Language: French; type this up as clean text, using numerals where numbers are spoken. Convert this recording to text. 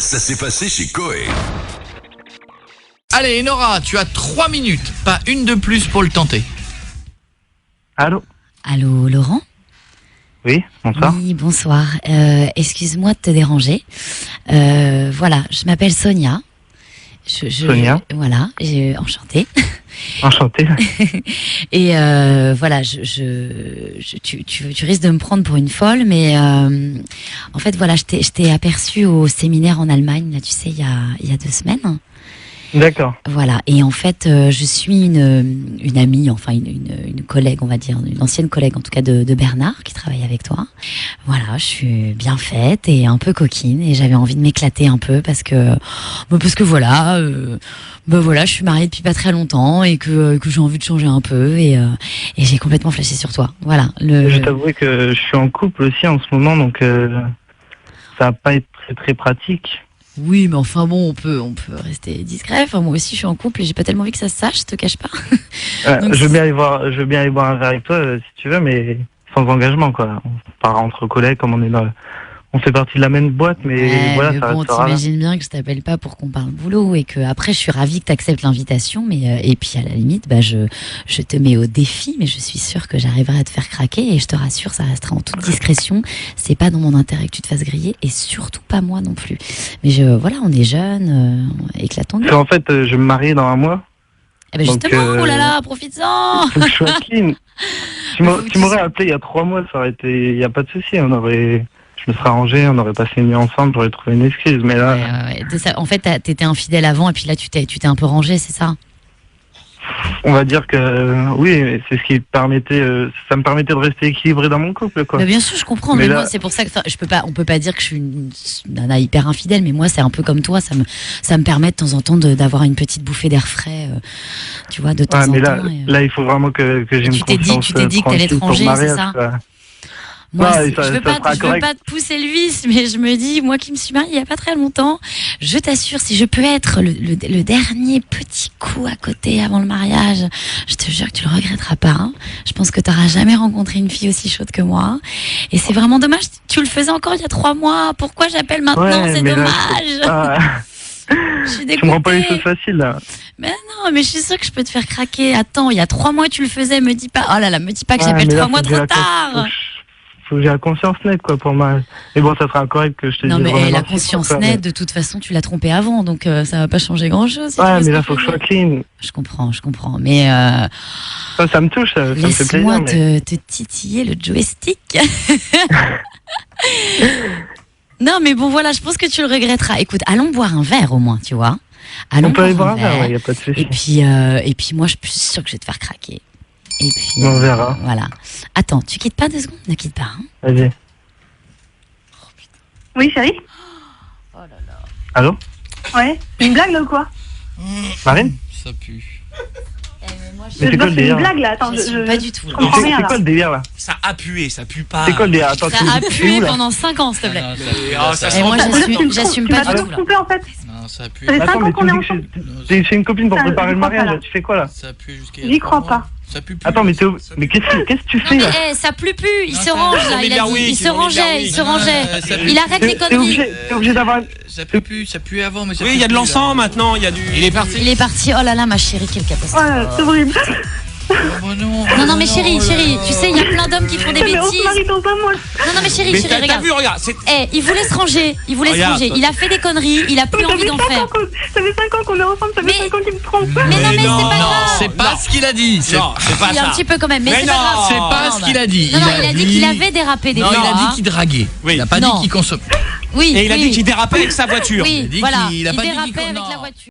Ça s'est passé chez Coé. Allez, Nora, tu as 3 minutes, pas une de plus pour le tenter. Allô? Allô, Laurent? Oui, bonsoir. Oui, bonsoir. Excuse-moi de te déranger. Voilà, je m'appelle Sonia. Sonia. Voilà, enchantée. Enchanté. Et voilà, tu risques de me prendre pour une folle, mais en fait, voilà, je t'ai aperçu au séminaire en Allemagne, là, tu sais, il y a 2 semaines. D'accord. Voilà, et en fait, je suis une amie, enfin une collègue, on va dire, une ancienne collègue en tout cas de Bernard qui travaille avec toi. Voilà, je suis bien faite et un peu coquine et j'avais envie de m'éclater un peu parce que voilà, voilà, je suis mariée depuis pas très longtemps et que j'ai envie de changer un peu et j'ai complètement flashé sur toi. Voilà. Je t'avoue que je suis en couple aussi en ce moment, donc ça va pas être très très pratique. Oui, mais enfin bon, on peut rester discret. Enfin, moi aussi, je suis en couple et j'ai pas tellement envie que ça se sache, je te cache pas. Donc, je veux bien aller boire un verre avec toi si tu veux, mais sans engagement quoi. On part entre collègues comme on fait partie de la même boîte, mais voilà, mais ça bon, restera là. t'imagines bien que je t'appelle pas pour qu'on parle boulot et que après, je suis ravie que t'acceptes l'invitation, mais et puis à la limite, je te mets au défi, mais je suis sûre que j'arriverai à te faire craquer et je te rassure, ça restera en toute discrétion. C'est pas dans mon intérêt que tu te fasses griller et surtout pas moi non plus. Mais voilà, on est jeunes, éclatons-nous. Parce qu'en fait, je vais me marie dans un mois. Eh ben donc, justement, oh là là, profites-en. Faut que je sois clean. Tu m'aurais appelé il y a 3 mois, ça aurait été, y a pas de souci, je me serais arrangé, on aurait passé une nuit ensemble, j'aurais trouvé une excuse, mais là... Ouais. En fait, t'étais infidèle avant et puis là, tu t'es un peu rangé, c'est ça? On va dire que oui, c'est ce qui permettait, ça me permettait de rester équilibré dans mon couple, quoi. Bah bien sûr, je comprends, mais là... moi, c'est pour ça que on peut pas dire que je suis une nana hyper infidèle, mais moi, c'est un peu comme toi, ça me permet de temps en temps d'avoir une petite bouffée d'air frais, tu vois, de temps en temps. Là, il faut vraiment que j'ai une confiance. Tu t'es dit que t'allais te ranger, c'est ça? Moi, non, je veux pas te pousser le vice, mais je me dis, moi qui me suis mariée il y a pas très longtemps, je t'assure, si je peux être le dernier petit coup à côté avant le mariage, je te jure que tu le regretteras pas. Hein. Je pense que tu n'auras jamais rencontré une fille aussi chaude que moi. Et c'est vraiment dommage. Tu le faisais encore il y a 3 mois. Pourquoi j'appelle maintenant? C'est dommage. Je suis dégoûtée. Tu me rends pas les choses faciles, là. Mais non, mais je suis sûre que je peux te faire craquer. Attends, il y a 3 mois tu le faisais, me dis pas. Oh là là, me dis pas que j'appelle 3 mois trop tard. Faut que j'ai la conscience nette, quoi, pour moi. Mais bon, ça sera correct que je te dise. Non, mais la conscience nette, de toute façon, tu l'as trompé avant, donc ça va pas changer grand-chose. Si ouais, mais là, faut que je sois clean. Je comprends. Mais ça me touche, ça me fait plaisir. Laisse-moi te titiller le joystick. Non, mais bon, voilà, je pense que tu le regretteras. Écoute, allons boire un verre au moins, tu vois. On peut aller boire un verre, y a pas de souci. Et puis moi, je suis sûre que je vais te faire craquer. Et puis, on verra. Voilà. Attends, tu quittes pas 2 secondes? Ne quitte pas. Hein. Vas-y. Oui, chérie? Oh là là. Allô? Ouais. Une blague là ou quoi? Marine? Ça pue. Mais c'est quoi le délire? Une blague là, attends, pas du tout. C'est quoi le délire là? Ça a pué, ça pue pas. C'est quoi le délire? Attends, ça a pué pendant 5 ans, s'il te plaît. Et moi, j'assume pas du tout. Tu trompé en fait. Non, ça a pué. Ça fait 5 ans qu'on est ensemble. C'est une copine pour préparer le mariage, tu fais quoi là? Ça a pué jusqu'à. J'y crois pas. Ça pue plus. Attends, mais qu'est-ce que tu fais Non, là? mais ça pue plus, il se range là, il a dit. Il se rangeait. Il arrête les T'es obligé d'avoir. Ça pue plus, ça puait avant, mais ça Oui, il y a de l'encens maintenant, il y a du. Il est parti. Il est parti, oh là là, ma chérie, quelle catastrophe. Ouais, c'est horrible. Non, mais chérie, tu sais, il y a plein d'hommes qui font des Mais on se bêtises. marie dans un mois. Non, mais chérie, T'as regarde. vu, regarde. Il voulait se ranger, il a fait des conneries, il a plus envie d'en faire. Ça fait 5 ans qu'on est ensemble, ça fait 5 ans qu'il me trompe. Mais non, mais c'est pas grave. C'est pas ce qu'il a dit. Non, c'est pas Il y a un ça. petit peu quand même, mais c'est pas grave. C'est pas ce qu'il a dit. Non, il a dit qu'il avait dérapé des fois. Non, il a dit qu'il draguait. Il a pas dit qu'il consommait. Oui. Et il a dit qu'il dérapait avec sa voiture. Oui, voilà. Il a pas dit qu'il dérapait avec la voiture.